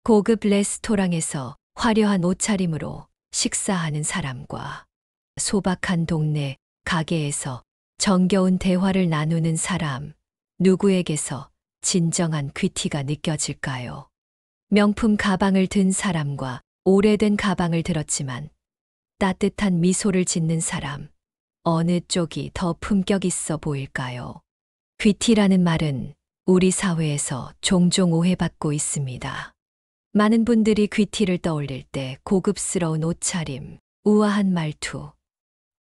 고급 레스토랑에서 화려한 옷차림으로 식사하는 사람과 소박한 동네 가게에서 정겨운 대화를 나누는 사람, 누구에게서 진정한 귀티가 느껴질까요? 명품 가방을 든 사람과 오래된 가방을 들었지만 따뜻한 미소를 짓는 사람, 어느 쪽이 더 품격 있어 보일까요? 귀티라는 말은 우리 사회에서 종종 오해받고 있습니다. 많은 분들이 귀티를 떠올릴 때 고급스러운 옷차림, 우아한 말투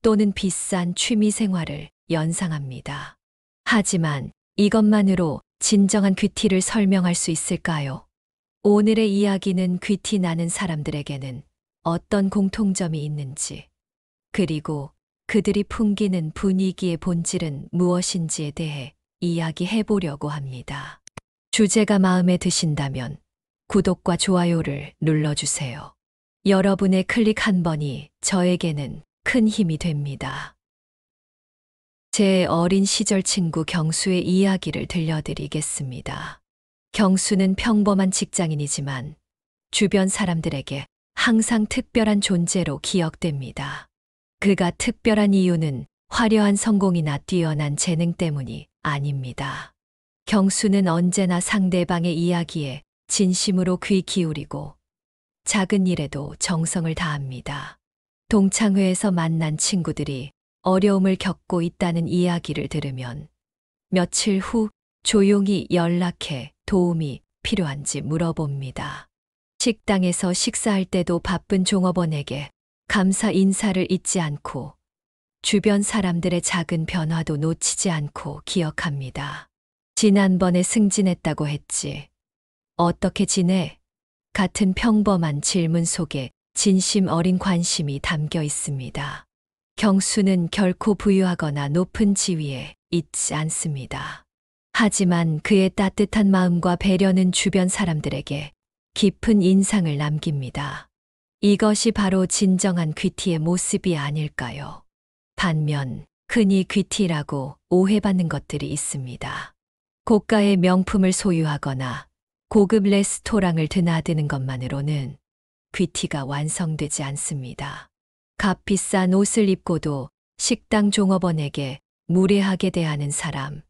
또는 비싼 취미 생활을 연상합니다. 하지만 이것만으로 진정한 귀티를 설명할 수 있을까요? 오늘의 이야기는 귀티 나는 사람들에게는 어떤 공통점이 있는지, 그리고 그들이 풍기는 분위기의 본질은 무엇인지에 대해 이야기해 보려고 합니다. 주제가 마음에 드신다면 구독과 좋아요를 눌러주세요. 여러분의 클릭 한 번이 저에게는 큰 힘이 됩니다. 제 어린 시절 친구 경수의 이야기를 들려드리겠습니다. 경수는 평범한 직장인이지만 주변 사람들에게 항상 특별한 존재로 기억됩니다. 그가 특별한 이유는 화려한 성공이나 뛰어난 재능 때문이 아닙니다. 경수는 언제나 상대방의 이야기에 진심으로 귀 기울이고 작은 일에도 정성을 다합니다. 동창회에서 만난 친구들이 어려움을 겪고 있다는 이야기를 들으면 며칠 후 조용히 연락해 도움이 필요한지 물어봅니다. 식당에서 식사할 때도 바쁜 종업원에게 감사 인사를 잊지 않고 주변 사람들의 작은 변화도 놓치지 않고 기억합니다. 지난번에 승진했다고 했지. 어떻게 지내? 같은 평범한 질문 속에 진심 어린 관심이 담겨 있습니다. 경수는 결코 부유하거나 높은 지위에 있지 않습니다. 하지만 그의 따뜻한 마음과 배려는 주변 사람들에게 깊은 인상을 남깁니다. 이것이 바로 진정한 귀티의 모습이 아닐까요? 반면 흔히 귀티라고 오해받는 것들이 있습니다. 고가의 명품을 소유하거나 고급 레스토랑을 드나드는 것만으로는 귀티가 완성되지 않습니다. 값비싼 옷을 입고도 식당 종업원에게 무례하게 대하는 사람,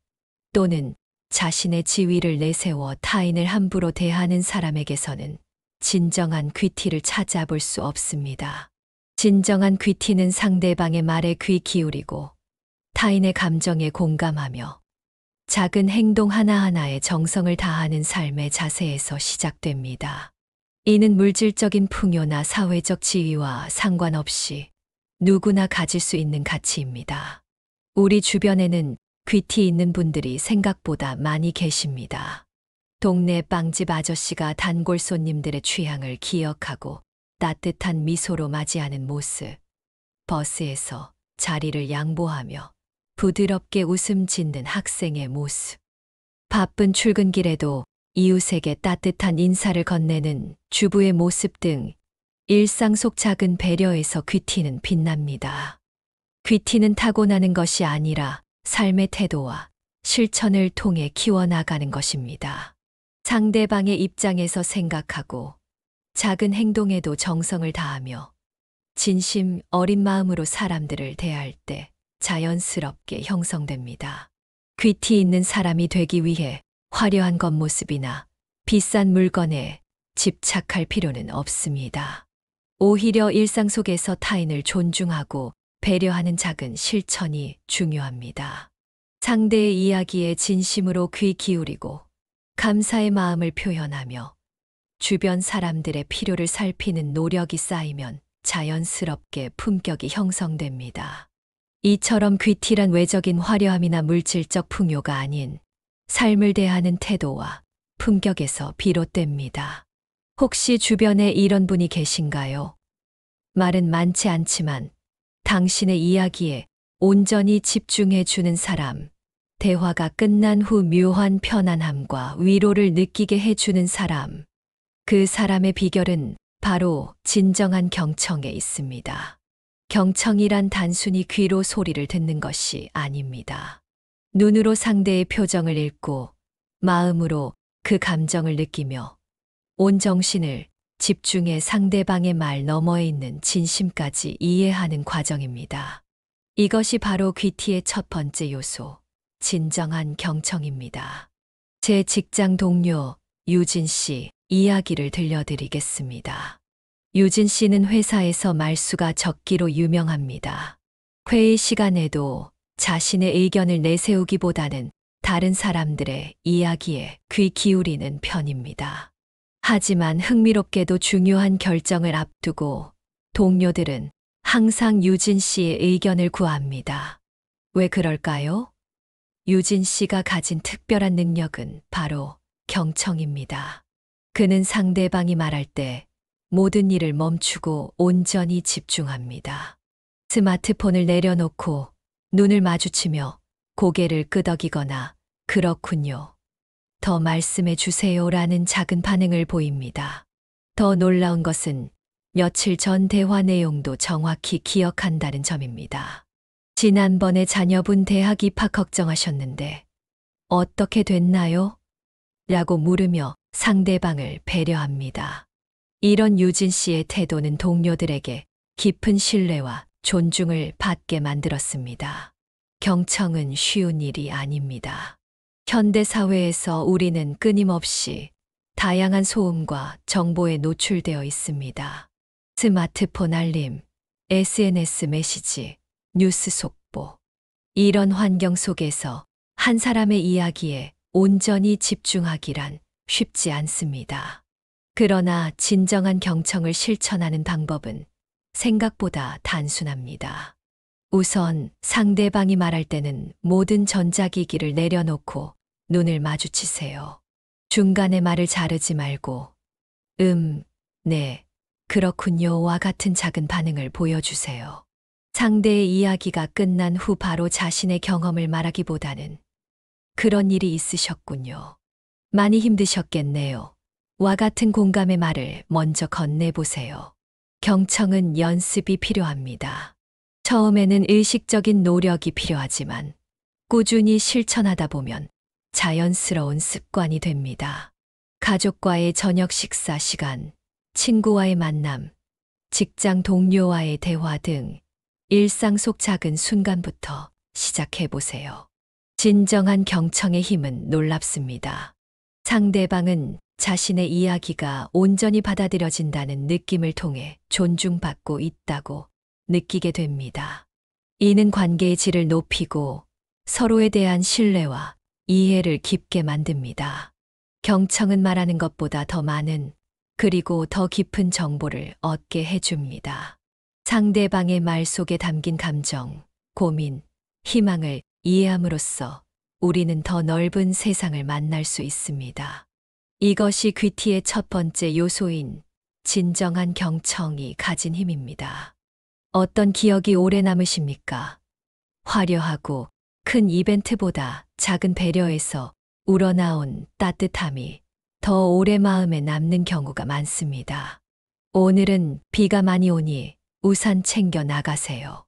또는 자신의 지위를 내세워 타인을 함부로 대하는 사람에게서는 진정한 귀티를 찾아볼 수 없습니다. 진정한 귀티는 상대방의 말에 귀 기울이고 타인의 감정에 공감하며 작은 행동 하나하나에 정성을 다하는 삶의 자세에서 시작됩니다. 이는 물질적인 풍요나 사회적 지위와 상관없이 누구나 가질 수 있는 가치입니다. 우리 주변에는 귀티 있는 분들이 생각보다 많이 계십니다. 동네 빵집 아저씨가 단골 손님들의 취향을 기억하고 따뜻한 미소로 맞이하는 모습, 버스에서 자리를 양보하며 부드럽게 웃음 짓는 학생의 모습, 바쁜 출근길에도 이웃에게 따뜻한 인사를 건네는 주부의 모습 등 일상 속 작은 배려에서 귀티는 빛납니다. 귀티는 타고나는 것이 아니라 삶의 태도와 실천을 통해 키워나가는 것입니다. 상대방의 입장에서 생각하고 작은 행동에도 정성을 다하며 진심 어린 마음으로 사람들을 대할 때 자연스럽게 형성됩니다. 귀티 있는 사람이 되기 위해 화려한 겉모습이나 비싼 물건에 집착할 필요는 없습니다. 오히려 일상 속에서 타인을 존중하고 배려하는 작은 실천이 중요합니다. 상대의 이야기에 진심으로 귀 기울이고 감사의 마음을 표현하며 주변 사람들의 필요를 살피는 노력이 쌓이면 자연스럽게 품격이 형성됩니다. 이처럼 귀티란 외적인 화려함이나 물질적 풍요가 아닌 삶을 대하는 태도와 품격에서 비롯됩니다. 혹시 주변에 이런 분이 계신가요? 말은 많지 않지만 당신의 이야기에 온전히 집중해 주는 사람, 대화가 끝난 후 묘한 편안함과 위로를 느끼게 해주는 사람, 그 사람의 비결은 바로 진정한 경청에 있습니다. 경청이란 단순히 귀로 소리를 듣는 것이 아닙니다. 눈으로 상대의 표정을 읽고 마음으로 그 감정을 느끼며 온 정신을 집중해 상대방의 말 너머에 있는 진심까지 이해하는 과정입니다. 이것이 바로 귀티의 첫 번째 요소, 진정한 경청입니다. 제 직장 동료 유진 씨 이야기를 들려드리겠습니다. 유진 씨는 회사에서 말수가 적기로 유명합니다. 회의 시간에도 자신의 의견을 내세우기보다는 다른 사람들의 이야기에 귀 기울이는 편입니다. 하지만 흥미롭게도 중요한 결정을 앞두고 동료들은 항상 유진 씨의 의견을 구합니다. 왜 그럴까요? 유진 씨가 가진 특별한 능력은 바로 경청입니다. 그는 상대방이 말할 때 모든 일을 멈추고 온전히 집중합니다. 스마트폰을 내려놓고 눈을 마주치며 고개를 끄덕이거나 그렇군요. 더 말씀해 주세요라는 작은 반응을 보입니다. 더 놀라운 것은 며칠 전 대화 내용도 정확히 기억한다는 점입니다. 지난번에 자녀분 대학 입학 걱정하셨는데 어떻게 됐나요? 라고 물으며 상대방을 배려합니다. 이런 유진 씨의 태도는 동료들에게 깊은 신뢰와 존중을 받게 만들었습니다. 경청은 쉬운 일이 아닙니다. 현대 사회에서 우리는 끊임없이 다양한 소음과 정보에 노출되어 있습니다. 스마트폰 알림, SNS 메시지, 뉴스 속보. 이런 환경 속에서 한 사람의 이야기에 온전히 집중하기란 쉽지 않습니다. 그러나 진정한 경청을 실천하는 방법은 생각보다 단순합니다. 우선 상대방이 말할 때는 모든 전자기기를 내려놓고 눈을 마주치세요. 중간에 말을 자르지 말고 네, 그렇군요와 같은 작은 반응을 보여주세요. 상대의 이야기가 끝난 후 바로 자신의 경험을 말하기보다는 그런 일이 있으셨군요. 많이 힘드셨겠네요. 와 같은 공감의 말을 먼저 건네보세요. 경청은 연습이 필요합니다. 처음에는 의식적인 노력이 필요하지만 꾸준히 실천하다 보면 자연스러운 습관이 됩니다. 가족과의 저녁 식사 시간, 친구와의 만남, 직장 동료와의 대화 등 일상 속 작은 순간부터 시작해보세요. 진정한 경청의 힘은 놀랍습니다. 상대방은 자신의 이야기가 온전히 받아들여진다는 느낌을 통해 존중받고 있다고 느끼게 됩니다. 이는 관계의 질을 높이고 서로에 대한 신뢰와 이해를 깊게 만듭니다. 경청은 말하는 것보다 더 많은 그리고 더 깊은 정보를 얻게 해줍니다. 상대방의 말 속에 담긴 감정, 고민, 희망을 이해함으로써 우리는 더 넓은 세상을 만날 수 있습니다. 이것이 귀티의 첫 번째 요소인 진정한 경청이 가진 힘입니다. 어떤 기억이 오래 남으십니까? 화려하고 큰 이벤트보다 작은 배려에서 우러나온 따뜻함이 더 오래 마음에 남는 경우가 많습니다. 오늘은 비가 많이 오니 우산 챙겨 나가세요.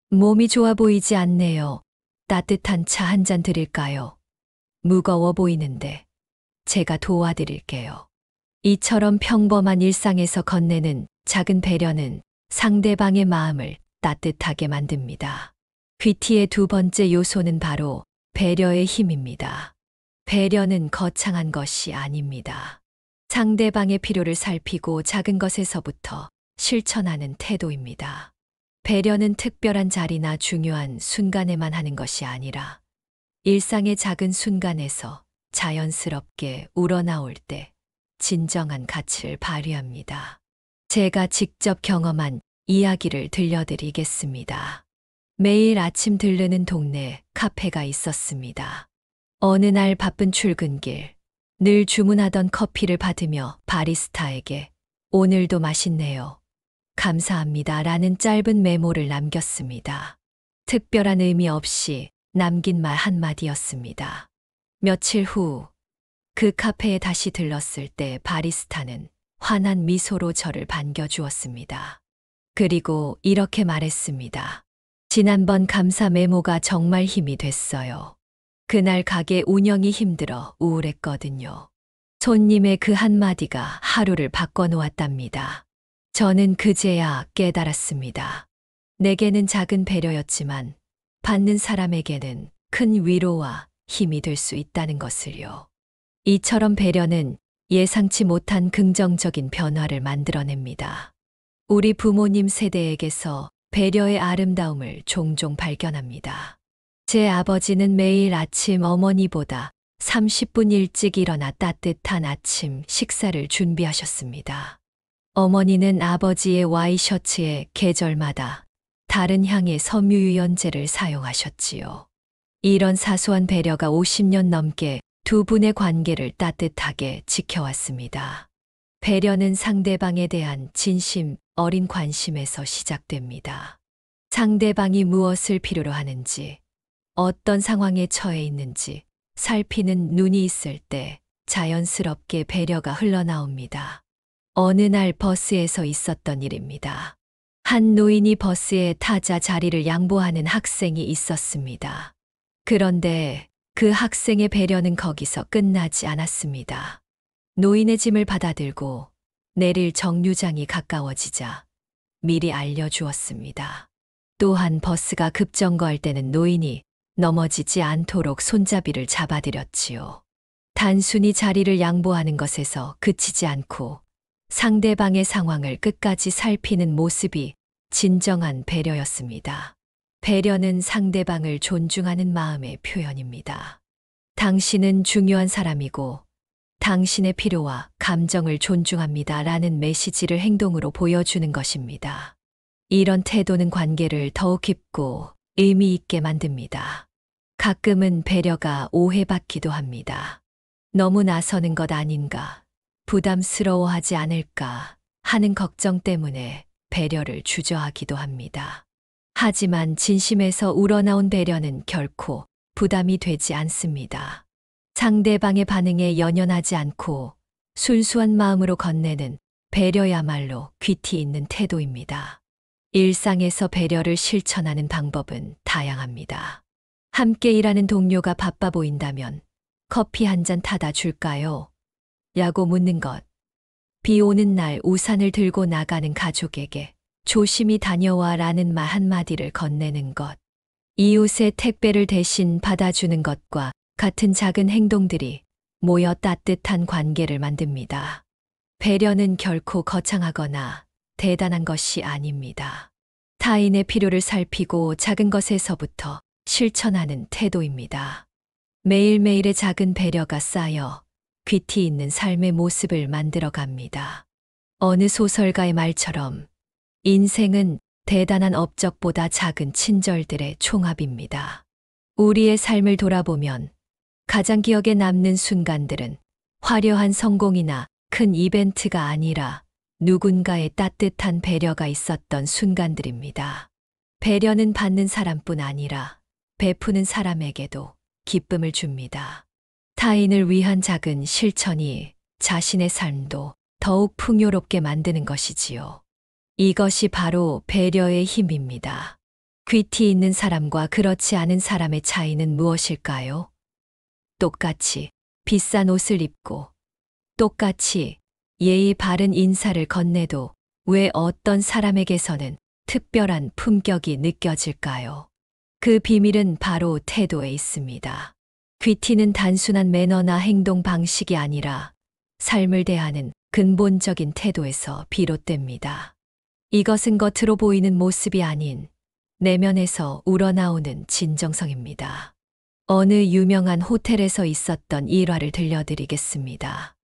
몸이 좋아 보이지 않네요. 따뜻한 차 한 잔 드릴까요? 무거워 보이는데 제가 도와드릴게요. 이처럼 평범한 일상에서 건네는 작은 배려는 상대방의 마음을 따뜻하게 만듭니다. 귀티의 두 번째 요소는 바로 배려의 힘입니다. 배려는 거창한 것이 아닙니다. 상대방의 필요를 살피고 작은 것에서부터 실천하는 태도입니다. 배려는 특별한 자리나 중요한 순간에만 하는 것이 아니라 일상의 작은 순간에서 자연스럽게 우러나올 때 진정한 가치를 발휘합니다. 제가 직접 경험한 이야기를 들려드리겠습니다. 매일 아침 들르는 동네 카페가 있었습니다. 어느 날 바쁜 출근길, 늘 주문하던 커피를 받으며 바리스타에게 오늘도 맛있네요. 감사합니다. 라는 짧은 메모를 남겼습니다. 특별한 의미 없이 남긴 말 한마디였습니다. 며칠 후 그 카페에 다시 들렀을 때 바리스타는 환한 미소로 저를 반겨주었습니다. 그리고 이렇게 말했습니다. 지난번 감사 메모가 정말 힘이 됐어요. 그날 가게 운영이 힘들어 우울했거든요. 손님의 그 한마디가 하루를 바꿔놓았답니다. 저는 그제야 깨달았습니다. 내게는 작은 배려였지만 받는 사람에게는 큰 위로와 힘이 될 수 있다는 것을요. 이처럼 배려는 예상치 못한 긍정적인 변화를 만들어냅니다. 우리 부모님 세대에게서 배려의 아름다움을 종종 발견합니다. 제 아버지는 매일 아침 어머니보다 30분 일찍 일어나 따뜻한 아침 식사를 준비하셨습니다. 어머니는 아버지의 와이셔츠에 계절마다 다른 향의 섬유유연제를 사용하셨지요. 이런 사소한 배려가 50년 넘게 두 분의 관계를 따뜻하게 지켜왔습니다. 배려는 상대방에 대한 진심 어린 관심에서 시작됩니다. 상대방이 무엇을 필요로 하는지, 어떤 상황에 처해 있는지 살피는 눈이 있을 때 자연스럽게 배려가 흘러나옵니다. 어느 날 버스에서 있었던 일입니다. 한 노인이 버스에 타자 자리를 양보하는 학생이 있었습니다. 그런데 그 학생의 배려는 거기서 끝나지 않았습니다. 노인의 짐을 받아들고 내릴 정류장이 가까워지자 미리 알려주었습니다. 또한 버스가 급정거할 때는 노인이 넘어지지 않도록 손잡이를 잡아드렸지요. 단순히 자리를 양보하는 것에서 그치지 않고 상대방의 상황을 끝까지 살피는 모습이 진정한 배려였습니다. 배려는 상대방을 존중하는 마음의 표현입니다. 당신은 중요한 사람이고 당신의 필요와 감정을 존중합니다. 라는 메시지를 행동으로 보여주는 것입니다. 이런 태도는 관계를 더욱 깊고 의미 있게 만듭니다. 가끔은 배려가 오해받기도 합니다. 너무 나서는 것 아닌가, 부담스러워하지 않을까 하는 걱정 때문에 배려를 주저하기도 합니다. 하지만 진심에서 우러나온 배려는 결코 부담이 되지 않습니다. 상대방의 반응에 연연하지 않고 순수한 마음으로 건네는 배려야말로 귀티 있는 태도입니다. 일상에서 배려를 실천하는 방법은 다양합니다. 함께 일하는 동료가 바빠 보인다면 커피 한 잔 타다 줄까요? 라고 묻는 것. 비 오는 날 우산을 들고 나가는 가족에게 조심히 다녀와 라는 말 한마디를 건네는 것. 이웃의 택배를 대신 받아주는 것과 같은 작은 행동들이 모여 따뜻한 관계를 만듭니다. 배려는 결코 거창하거나 대단한 것이 아닙니다. 타인의 필요를 살피고 작은 것에서부터 실천하는 태도입니다. 매일매일의 작은 배려가 쌓여 귀티 있는 삶의 모습을 만들어 갑니다. 어느 소설가의 말처럼 인생은 대단한 업적보다 작은 친절들의 총합입니다. 우리의 삶을 돌아보면 가장 기억에 남는 순간들은 화려한 성공이나 큰 이벤트가 아니라 누군가의 따뜻한 배려가 있었던 순간들입니다. 배려는 받는 사람뿐 아니라 베푸는 사람에게도 기쁨을 줍니다. 타인을 위한 작은 실천이 자신의 삶도 더욱 풍요롭게 만드는 것이지요. 이것이 바로 배려의 힘입니다. 귀티 있는 사람과 그렇지 않은 사람의 차이는 무엇일까요? 똑같이 비싼 옷을 입고 똑같이 예의 바른 인사를 건네도 왜 어떤 사람에게서는 특별한 품격이 느껴질까요? 그 비밀은 바로 태도에 있습니다. 귀티는 단순한 매너나 행동 방식이 아니라 삶을 대하는 근본적인 태도에서 비롯됩니다. 이것은 겉으로 보이는 모습이 아닌 내면에서 우러나오는 진정성입니다. 어느 유명한 호텔에서 있었던 일화를 들려드리겠습니다.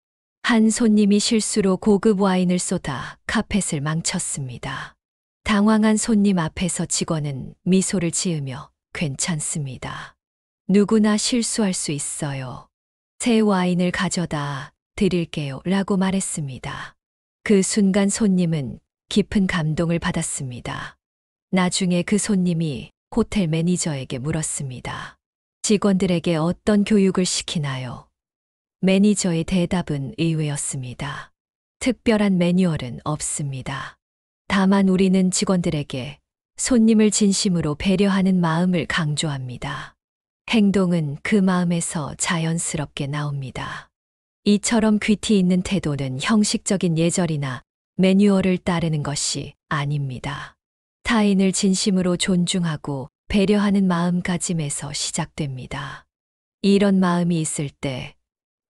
한 손님이 실수로 고급 와인을 쏟아 카펫을 망쳤습니다. 당황한 손님 앞에서 직원은 미소를 지으며 괜찮습니다. 누구나 실수할 수 있어요. 새 와인을 가져다 드릴게요. 라고 말했습니다. 그 순간 손님은 깊은 감동을 받았습니다. 나중에 그 손님이 호텔 매니저에게 물었습니다. 직원들에게 어떤 교육을 시키나요? 매니저의 대답은 의외였습니다. 특별한 매뉴얼은 없습니다. 다만 우리는 직원들에게 손님을 진심으로 배려하는 마음을 강조합니다. 행동은 그 마음에서 자연스럽게 나옵니다. 이처럼 귀티 있는 태도는 형식적인 예절이나 매뉴얼을 따르는 것이 아닙니다. 타인을 진심으로 존중하고 배려하는 마음가짐에서 시작됩니다. 이런 마음이 있을 때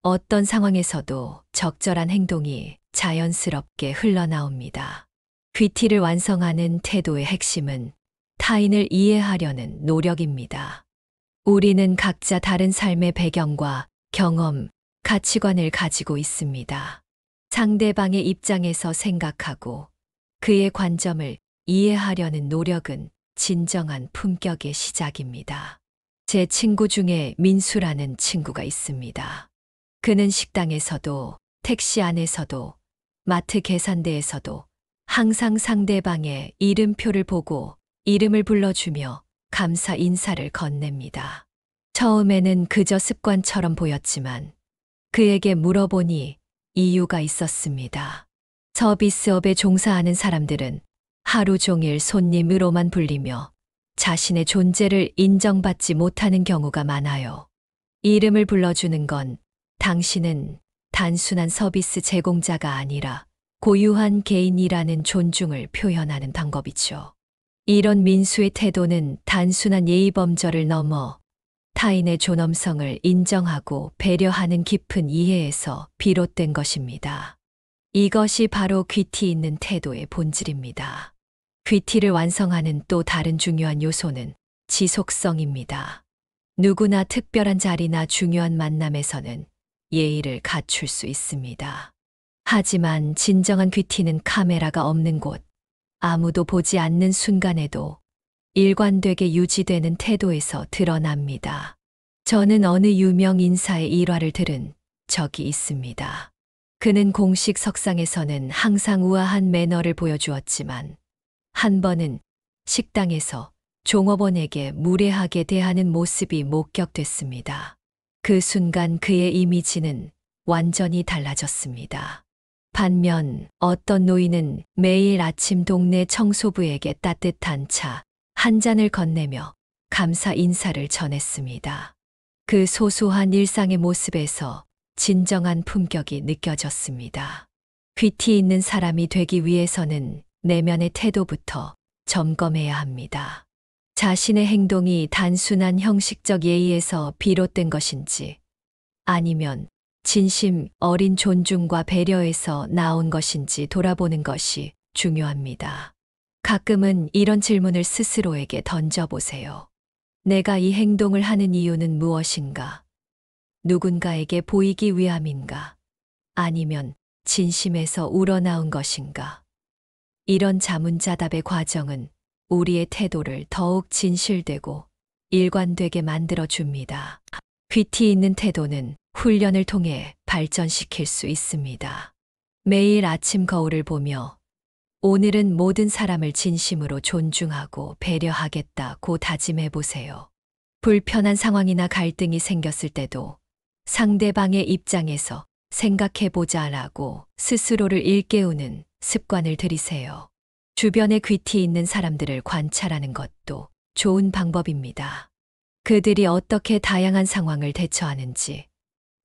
어떤 상황에서도 적절한 행동이 자연스럽게 흘러나옵니다. 귀티를 완성하는 태도의 핵심은 타인을 이해하려는 노력입니다. 우리는 각자 다른 삶의 배경과 경험, 가치관을 가지고 있습니다. 상대방의 입장에서 생각하고 그의 관점을 이해하려는 노력은 진정한 품격의 시작입니다. 제 친구 중에 민수라는 친구가 있습니다. 그는 식당에서도, 택시 안에서도, 마트 계산대에서도 항상 상대방의 이름표를 보고 이름을 불러주며 감사 인사를 건넵니다. 처음에는 그저 습관처럼 보였지만 그에게 물어보니 이유가 있었습니다. 서비스업에 종사하는 사람들은 하루 종일 손님으로만 불리며 자신의 존재를 인정받지 못하는 경우가 많아요. 이름을 불러주는 건 당신은 단순한 서비스 제공자가 아니라 고유한 개인이라는 존중을 표현하는 방법이죠. 이런 민수의 태도는 단순한 예의범절을 넘어 타인의 존엄성을 인정하고 배려하는 깊은 이해에서 비롯된 것입니다. 이것이 바로 귀티 있는 태도의 본질입니다. 귀티를 완성하는 또 다른 중요한 요소는 지속성입니다. 누구나 특별한 자리나 중요한 만남에서는 예의를 갖출 수 있습니다. 하지만 진정한 귀티는 카메라가 없는 곳, 아무도 보지 않는 순간에도 일관되게 유지되는 태도에서 드러납니다. 저는 어느 유명 인사의 일화를 들은 적이 있습니다. 그는 공식 석상에서는 항상 우아한 매너를 보여주었지만 한 번은 식당에서 종업원에게 무례하게 대하는 모습이 목격됐습니다. 그 순간 그의 이미지는 완전히 달라졌습니다. 반면 어떤 노인은 매일 아침 동네 청소부에게 따뜻한 차 한 잔을 건네며 감사 인사를 전했습니다. 그 소소한 일상의 모습에서 진정한 품격이 느껴졌습니다. 귀티 있는 사람이 되기 위해서는 내면의 태도부터 점검해야 합니다. 자신의 행동이 단순한 형식적 예의에서 비롯된 것인지 아니면 진심 어린 존중과 배려에서 나온 것인지 돌아보는 것이 중요합니다. 가끔은 이런 질문을 스스로에게 던져보세요. 내가 이 행동을 하는 이유는 무엇인가? 누군가에게 보이기 위함인가? 아니면 진심에서 우러나온 것인가? 이런 자문자답의 과정은 우리의 태도를 더욱 진실되고 일관되게 만들어줍니다. 귀티 있는 태도는 훈련을 통해 발전시킬 수 있습니다. 매일 아침 거울을 보며 오늘은 모든 사람을 진심으로 존중하고 배려하겠다고 다짐해 보세요. 불편한 상황이나 갈등이 생겼을 때도 상대방의 입장에서 생각해 보자라고 스스로를 일깨우는 습관을 들이세요. 주변에 귀티 있는 사람들을 관찰하는 것도 좋은 방법입니다. 그들이 어떻게 다양한 상황을 대처하는지,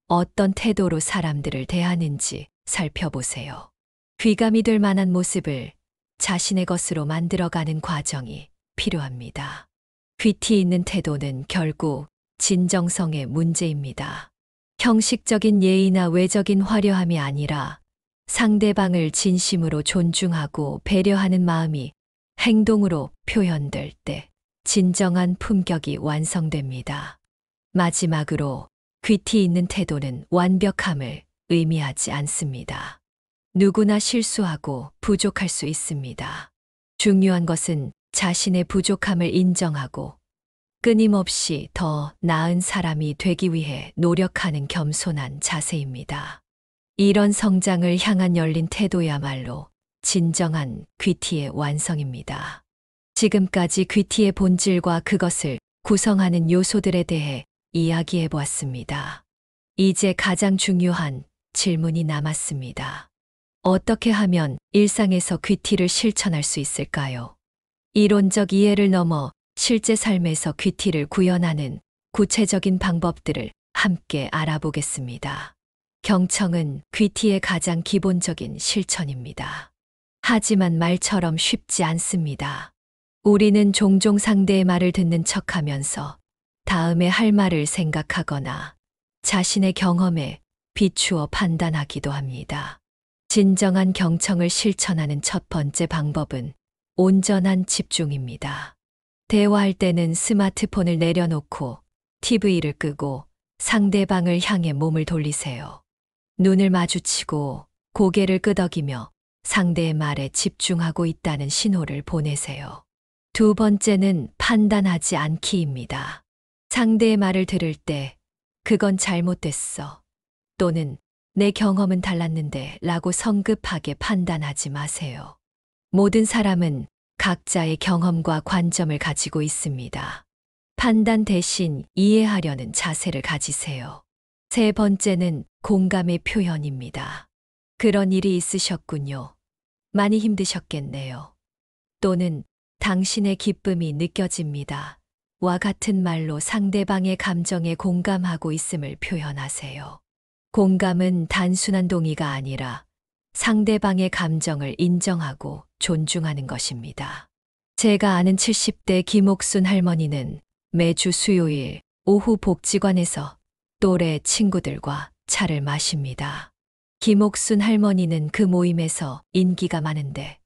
어떤 태도로 사람들을 대하는지 살펴보세요. 귀감이 될 만한 모습을 자신의 것으로 만들어가는 과정이 필요합니다. 귀티 있는 태도는 결국 진정성의 문제입니다. 형식적인 예의나 외적인 화려함이 아니라 상대방을 진심으로 존중하고 배려하는 마음이 행동으로 표현될 때 진정한 품격이 완성됩니다. 마지막으로 귀티 있는 태도는 완벽함을 의미하지 않습니다. 누구나 실수하고 부족할 수 있습니다. 중요한 것은 자신의 부족함을 인정하고 끊임없이 더 나은 사람이 되기 위해 노력하는 겸손한 자세입니다. 이런 성장을 향한 열린 태도야말로 진정한 귀티의 완성입니다. 지금까지 귀티의 본질과 그것을 구성하는 요소들에 대해 이야기해 보았습니다. 이제 가장 중요한 질문이 남았습니다. 어떻게 하면 일상에서 귀티를 실천할 수 있을까요? 이론적 이해를 넘어 실제 삶에서 귀티를 구현하는 구체적인 방법들을 함께 알아보겠습니다. 경청은 귀티의 가장 기본적인 실천입니다. 하지만 말처럼 쉽지 않습니다. 우리는 종종 상대의 말을 듣는 척하면서 다음에 할 말을 생각하거나 자신의 경험에 비추어 판단하기도 합니다. 진정한 경청을 실천하는 첫 번째 방법은 온전한 집중입니다. 대화할 때는 스마트폰을 내려놓고 TV를 끄고 상대방을 향해 몸을 돌리세요. 눈을 마주치고 고개를 끄덕이며 상대의 말에 집중하고 있다는 신호를 보내세요. 두 번째는 판단하지 않기입니다. 상대의 말을 들을 때 그건 잘못됐어 또는 내 경험은 달랐는데 라고 성급하게 판단하지 마세요. 모든 사람은 각자의 경험과 관점을 가지고 있습니다. 판단 대신 이해하려는 자세를 가지세요. 세 번째는 공감의 표현입니다. 그런 일이 있으셨군요. 많이 힘드셨겠네요. 또는 당신의 기쁨이 느껴집니다. 와 같은 말로 상대방의 감정에 공감하고 있음을 표현하세요. 공감은 단순한 동의가 아니라 상대방의 감정을 인정하고 존중하는 것입니다. 제가 아는 70대 김옥순 할머니는 매주 수요일 오후 복지관에서 또래 친구들과 차를 마십니다. 김옥순 할머니는 그 모임에서 인기가 많은데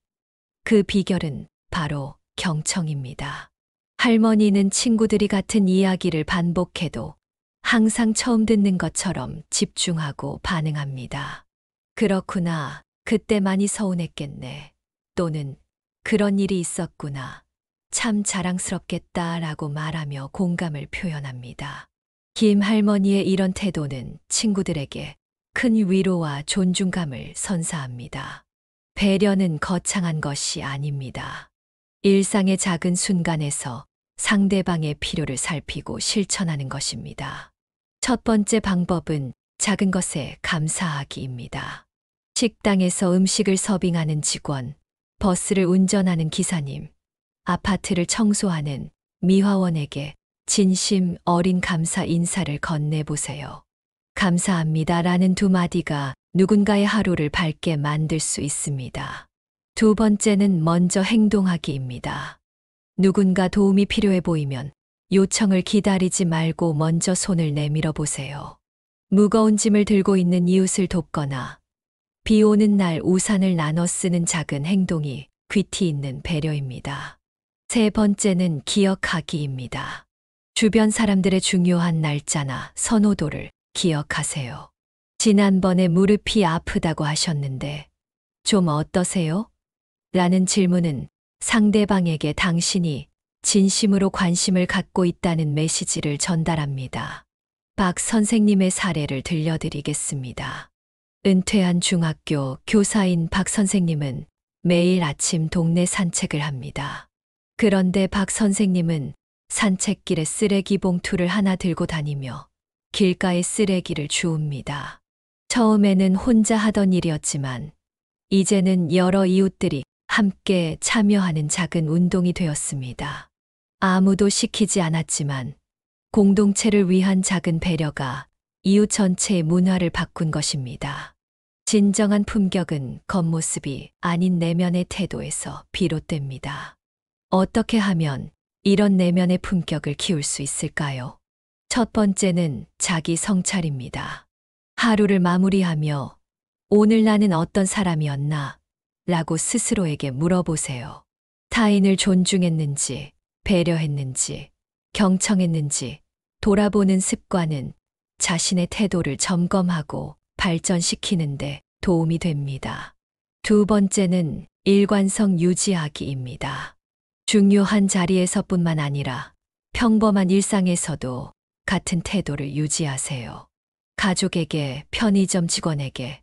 그 비결은 바로 경청입니다. 할머니는 친구들이 같은 이야기를 반복해도 항상 처음 듣는 것처럼 집중하고 반응합니다. 그렇구나. 그때 많이 서운했겠네. 또는 그런 일이 있었구나. 참 자랑스럽겠다 라고 말하며 공감을 표현합니다. 김 할머니의 이런 태도는 친구들에게 큰 위로와 존중감을 선사합니다. 배려는 거창한 것이 아닙니다. 일상의 작은 순간에서 상대방의 필요를 살피고 실천하는 것입니다. 첫 번째 방법은 작은 것에 감사하기입니다. 식당에서 음식을 서빙하는 직원, 버스를 운전하는 기사님, 아파트를 청소하는 미화원에게 진심 어린 감사 인사를 건네보세요. 감사합니다라는 두 마디가 누군가의 하루를 밝게 만들 수 있습니다. 두 번째는 먼저 행동하기입니다. 누군가 도움이 필요해 보이면 요청을 기다리지 말고 먼저 손을 내밀어 보세요. 무거운 짐을 들고 있는 이웃을 돕거나 비 오는 날 우산을 나눠 쓰는 작은 행동이 귀티 있는 배려입니다. 세 번째는 기억하기입니다. 주변 사람들의 중요한 날짜나 선호도를 기억하세요. 지난번에 무릎이 아프다고 하셨는데 좀 어떠세요? 라는 질문은 상대방에게 당신이 진심으로 관심을 갖고 있다는 메시지를 전달합니다. 박 선생님의 사례를 들려드리겠습니다. 은퇴한 중학교 교사인 박 선생님은 매일 아침 동네 산책을 합니다. 그런데 박 선생님은 산책길에 쓰레기 봉투를 하나 들고 다니며 길가에 쓰레기를 주웁니다. 처음에는 혼자 하던 일이었지만 이제는 여러 이웃들이 함께 참여하는 작은 운동이 되었습니다. 아무도 시키지 않았지만 공동체를 위한 작은 배려가 이웃 전체의 문화를 바꾼 것입니다. 진정한 품격은 겉모습이 아닌 내면의 태도에서 비롯됩니다. 어떻게 하면 이런 내면의 품격을 키울 수 있을까요? 첫 번째는 자기 성찰입니다. 하루를 마무리하며 오늘 나는 어떤 사람이었나? 라고 스스로에게 물어보세요. 타인을 존중했는지, 배려했는지, 경청했는지 돌아보는 습관은 자신의 태도를 점검하고 발전시키는데 도움이 됩니다. 두 번째는 일관성 유지하기입니다. 중요한 자리에서뿐만 아니라 평범한 일상에서도 같은 태도를 유지하세요. 가족에게, 편의점 직원에게,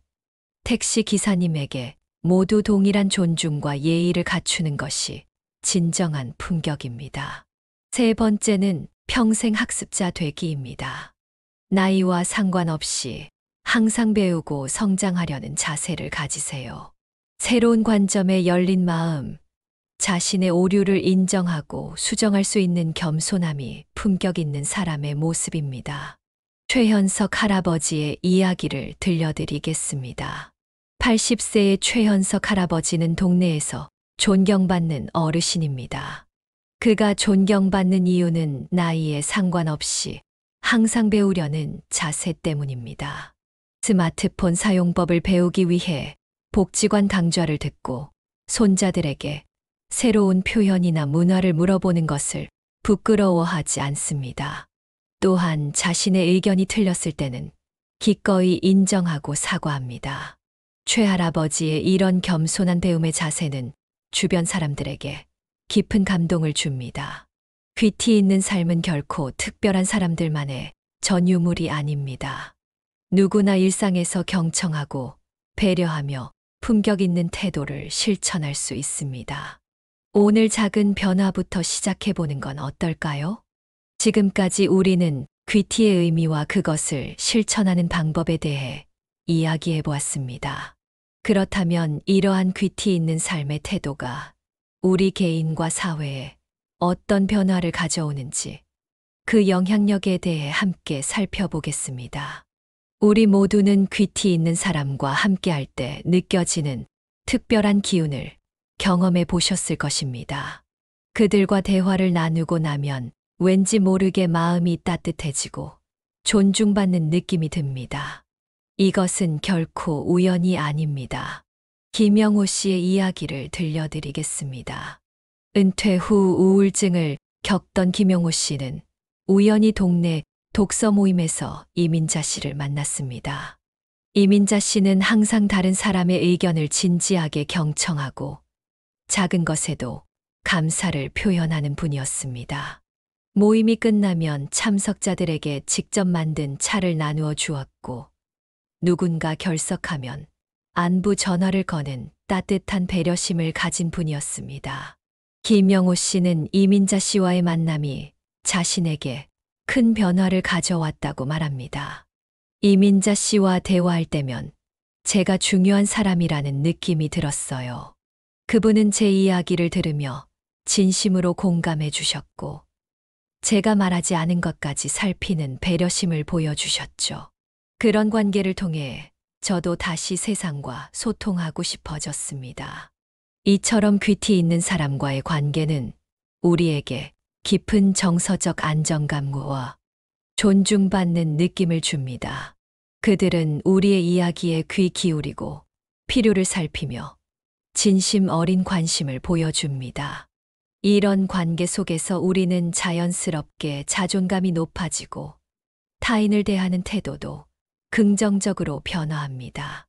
택시 기사님에게 모두 동일한 존중과 예의를 갖추는 것이 진정한 품격입니다. 세 번째는 평생 학습자 되기입니다. 나이와 상관없이 항상 배우고 성장하려는 자세를 가지세요. 새로운 관점에 열린 마음, 자신의 오류를 인정하고 수정할 수 있는 겸손함이 품격 있는 사람의 모습입니다. 최현석 할아버지의 이야기를 들려드리겠습니다. 80세의 최현석 할아버지는 동네에서 존경받는 어르신입니다. 그가 존경받는 이유는 나이에 상관없이 항상 배우려는 자세 때문입니다. 스마트폰 사용법을 배우기 위해 복지관 강좌를 듣고 손자들에게 새로운 표현이나 문화를 물어보는 것을 부끄러워하지 않습니다. 또한 자신의 의견이 틀렸을 때는 기꺼이 인정하고 사과합니다. 최 할아버지의 이런 겸손한 배움의 자세는 주변 사람들에게 깊은 감동을 줍니다. 귀티 있는 삶은 결코 특별한 사람들만의 전유물이 아닙니다. 누구나 일상에서 경청하고 배려하며 품격 있는 태도를 실천할 수 있습니다. 오늘 작은 변화부터 시작해보는 건 어떨까요? 지금까지 우리는 귀티의 의미와 그것을 실천하는 방법에 대해 이야기해 보았습니다. 그렇다면 이러한 귀티 있는 삶의 태도가 우리 개인과 사회에 어떤 변화를 가져오는지 그 영향력에 대해 함께 살펴보겠습니다. 우리 모두는 귀티 있는 사람과 함께할 때 느껴지는 특별한 기운을 경험해 보셨을 것입니다. 그들과 대화를 나누고 나면 왠지 모르게 마음이 따뜻해지고 존중받는 느낌이 듭니다. 이것은 결코 우연이 아닙니다. 김영호 씨의 이야기를 들려드리겠습니다. 은퇴 후 우울증을 겪던 김영호 씨는 우연히 동네 독서 모임에서 이민자 씨를 만났습니다. 이민자 씨는 항상 다른 사람의 의견을 진지하게 경청하고 작은 것에도 감사를 표현하는 분이었습니다. 모임이 끝나면 참석자들에게 직접 만든 차를 나누어 주었고 누군가 결석하면 안부 전화를 거는 따뜻한 배려심을 가진 분이었습니다. 김영호 씨는 이민자 씨와의 만남이 자신에게 큰 변화를 가져왔다고 말합니다. 이민자 씨와 대화할 때면 제가 중요한 사람이라는 느낌이 들었어요. 그분은 제 이야기를 들으며 진심으로 공감해 주셨고 제가 말하지 않은 것까지 살피는 배려심을 보여주셨죠. 그런 관계를 통해 저도 다시 세상과 소통하고 싶어졌습니다. 이처럼 귀티 있는 사람과의 관계는 우리에게 깊은 정서적 안정감과 존중받는 느낌을 줍니다. 그들은 우리의 이야기에 귀 기울이고 필요를 살피며 진심 어린 관심을 보여줍니다. 이런 관계 속에서 우리는 자연스럽게 자존감이 높아지고 타인을 대하는 태도도 긍정적으로 변화합니다.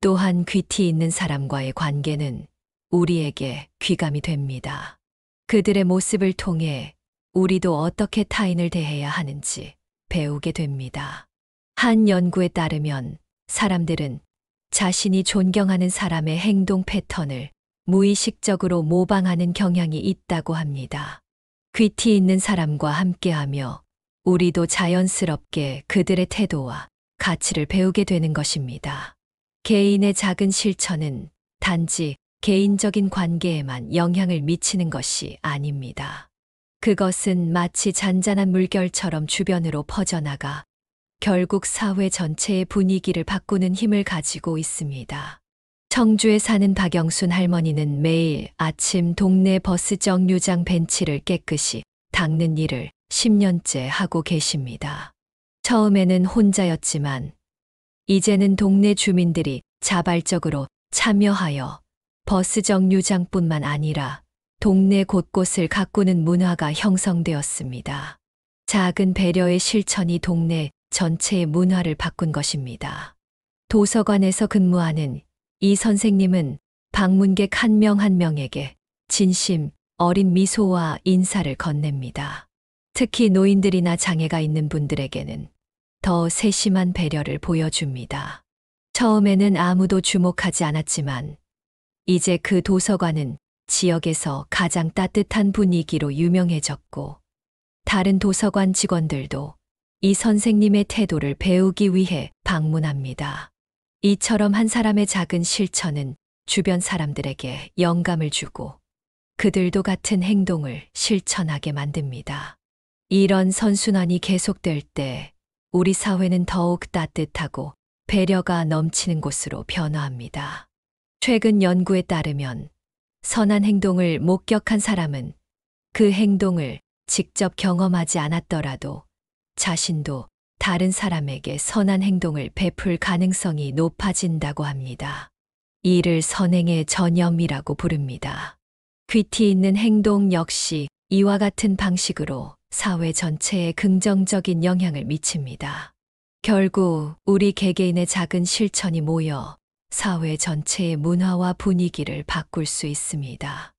또한 귀티 있는 사람과의 관계는 우리에게 귀감이 됩니다. 그들의 모습을 통해 우리도 어떻게 타인을 대해야 하는지 배우게 됩니다. 한 연구에 따르면 사람들은 자신이 존경하는 사람의 행동 패턴을 무의식적으로 모방하는 경향이 있다고 합니다. 귀티 있는 사람과 함께하며 우리도 자연스럽게 그들의 태도와 가치를 배우게 되는 것입니다. 개인의 작은 실천은 단지 개인적인 관계에만 영향을 미치는 것이 아닙니다. 그것은 마치 잔잔한 물결처럼 주변으로 퍼져나가 결국 사회 전체의 분위기를 바꾸는 힘을 가지고 있습니다. 청주에 사는 박영순 할머니는 매일 아침 동네 버스 정류장 벤치를 깨끗이 닦는 일을 10년째 하고 계십니다. 처음에는 혼자였지만 이제는 동네 주민들이 자발적으로 참여하여 버스 정류장뿐만 아니라 동네 곳곳을 가꾸는 문화가 형성되었습니다. 작은 배려의 실천이 동네 전체의 문화를 바꾼 것입니다. 도서관에서 근무하는 이 선생님은 방문객 한 명 한 명에게 진심 어린 미소와 인사를 건넵니다. 특히 노인들이나 장애가 있는 분들에게는 더 세심한 배려를 보여줍니다. 처음에는 아무도 주목하지 않았지만 이제 그 도서관은 지역에서 가장 따뜻한 분위기로 유명해졌고 다른 도서관 직원들도 이 선생님의 태도를 배우기 위해 방문합니다. 이처럼 한 사람의 작은 실천은 주변 사람들에게 영감을 주고 그들도 같은 행동을 실천하게 만듭니다. 이런 선순환이 계속될 때 우리 사회는 더욱 따뜻하고 배려가 넘치는 곳으로 변화합니다. 최근 연구에 따르면 선한 행동을 목격한 사람은 그 행동을 직접 경험하지 않았더라도 자신도 다른 사람에게 선한 행동을 베풀 가능성이 높아진다고 합니다. 이를 선행의 전염이라고 부릅니다. 귀티 있는 행동 역시 이와 같은 방식으로 사회 전체에 긍정적인 영향을 미칩니다. 결국 우리 개개인의 작은 실천이 모여 사회 전체의 문화와 분위기를 바꿀 수 있습니다.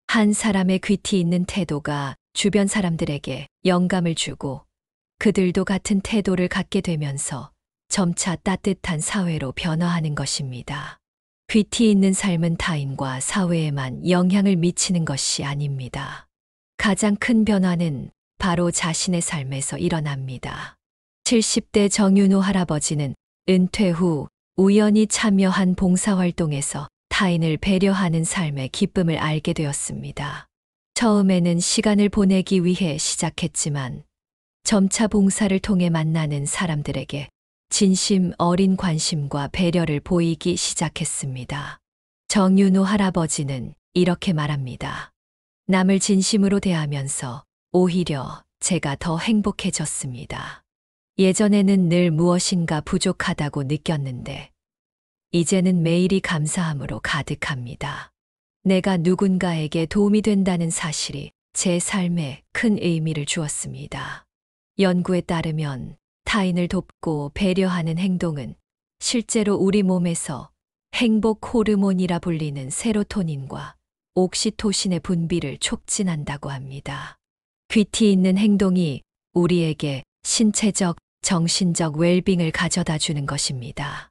한 사람의 귀티 있는 태도가 주변 사람들에게 영감을 주고 그들도 같은 태도를 갖게 되면서 점차 따뜻한 사회로 변화하는 것입니다. 귀티 있는 삶은 타인과 사회에만 영향을 미치는 것이 아닙니다. 가장 큰 변화는 바로 자신의 삶에서 일어납니다. 70대 정윤호 할아버지는 은퇴 후 우연히 참여한 봉사활동에서 타인을 배려하는 삶의 기쁨을 알게 되었습니다. 처음에는 시간을 보내기 위해 시작했지만 점차 봉사를 통해 만나는 사람들에게 진심 어린 관심과 배려를 보이기 시작했습니다. 정윤호 할아버지는 이렇게 말합니다. 남을 진심으로 대하면서 오히려 제가 더 행복해졌습니다. 예전에는 늘 무엇인가 부족하다고 느꼈는데 이제는 매일이 감사함으로 가득합니다. 내가 누군가에게 도움이 된다는 사실이 제 삶에 큰 의미를 주었습니다. 연구에 따르면 타인을 돕고 배려하는 행동은 실제로 우리 몸에서 행복 호르몬이라 불리는 세로토닌과 옥시토신의 분비를 촉진한다고 합니다. 귀티 있는 행동이 우리에게 신체적, 정신적 웰빙을 가져다 주는 것입니다.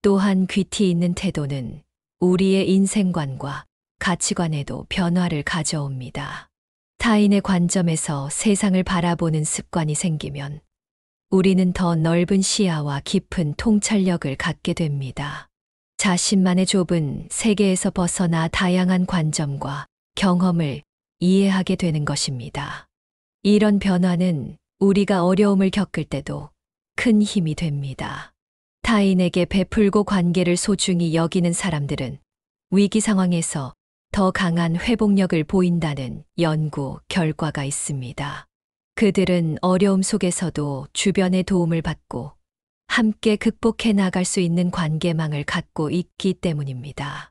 또한 귀티 있는 태도는 우리의 인생관과 가치관에도 변화를 가져옵니다. 타인의 관점에서 세상을 바라보는 습관이 생기면 우리는 더 넓은 시야와 깊은 통찰력을 갖게 됩니다. 자신만의 좁은 세계에서 벗어나 다양한 관점과 경험을 이해하게 되는 것입니다. 이런 변화는 우리가 어려움을 겪을 때도 큰 힘이 됩니다. 타인에게 베풀고 관계를 소중히 여기는 사람들은 위기 상황에서 더 강한 회복력을 보인다는 연구 결과가 있습니다. 그들은 어려움 속에서도 주변의 도움을 받고 함께 극복해 나갈 수 있는 관계망을 갖고 있기 때문입니다.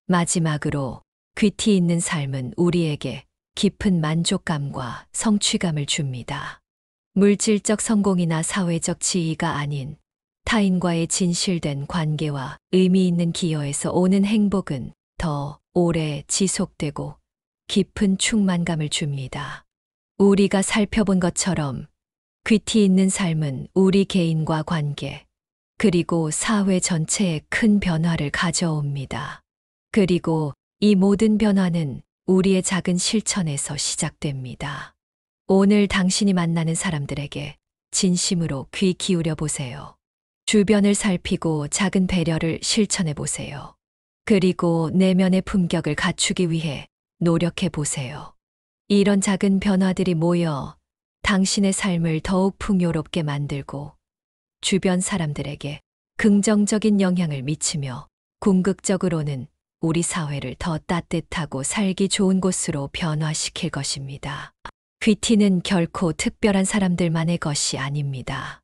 마지막으로 귀티 있는 삶은 우리에게 깊은 만족감과 성취감을 줍니다. 물질적 성공이나 사회적 지위가 아닌 타인과의 진실된 관계와 의미 있는 기여에서 오는 행복은 더 오래 지속되고 깊은 충만감을 줍니다. 우리가 살펴본 것처럼 귀티 있는 삶은 우리 개인과 관계, 그리고 사회 전체에 큰 변화를 가져옵니다. 그리고 이 모든 변화는 우리의 작은 실천에서 시작됩니다. 오늘 당신이 만나는 사람들에게 진심으로 귀 기울여 보세요. 주변을 살피고 작은 배려를 실천해 보세요. 그리고 내면의 품격을 갖추기 위해 노력해 보세요. 이런 작은 변화들이 모여 당신의 삶을 더욱 풍요롭게 만들고 주변 사람들에게 긍정적인 영향을 미치며 궁극적으로는 우리 사회를 더 따뜻하고 살기 좋은 곳으로 변화시킬 것입니다. 귀티는 결코 특별한 사람들만의 것이 아닙니다.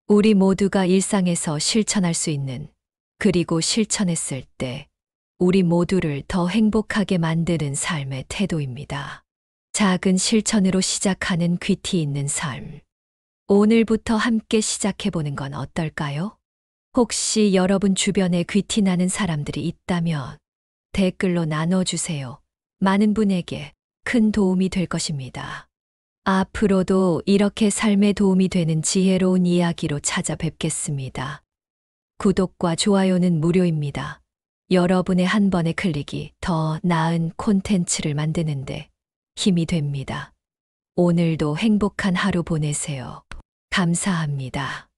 우리 모두가 일상에서 실천할 수 있는, 그리고 실천했을 때 우리 모두를 더 행복하게 만드는 삶의 태도입니다. 작은 실천으로 시작하는 귀티 있는 삶. 오늘부터 함께 시작해보는 건 어떨까요? 혹시 여러분 주변에 귀티 나는 사람들이 있다면 댓글로 나눠주세요. 많은 분에게 큰 도움이 될 것입니다. 앞으로도 이렇게 삶에 도움이 되는 지혜로운 이야기로 찾아뵙겠습니다. 구독과 좋아요는 무료입니다. 여러분의 한 번의 클릭이 더 나은 콘텐츠를 만드는데 힘이 됩니다. 오늘도 행복한 하루 보내세요. 감사합니다.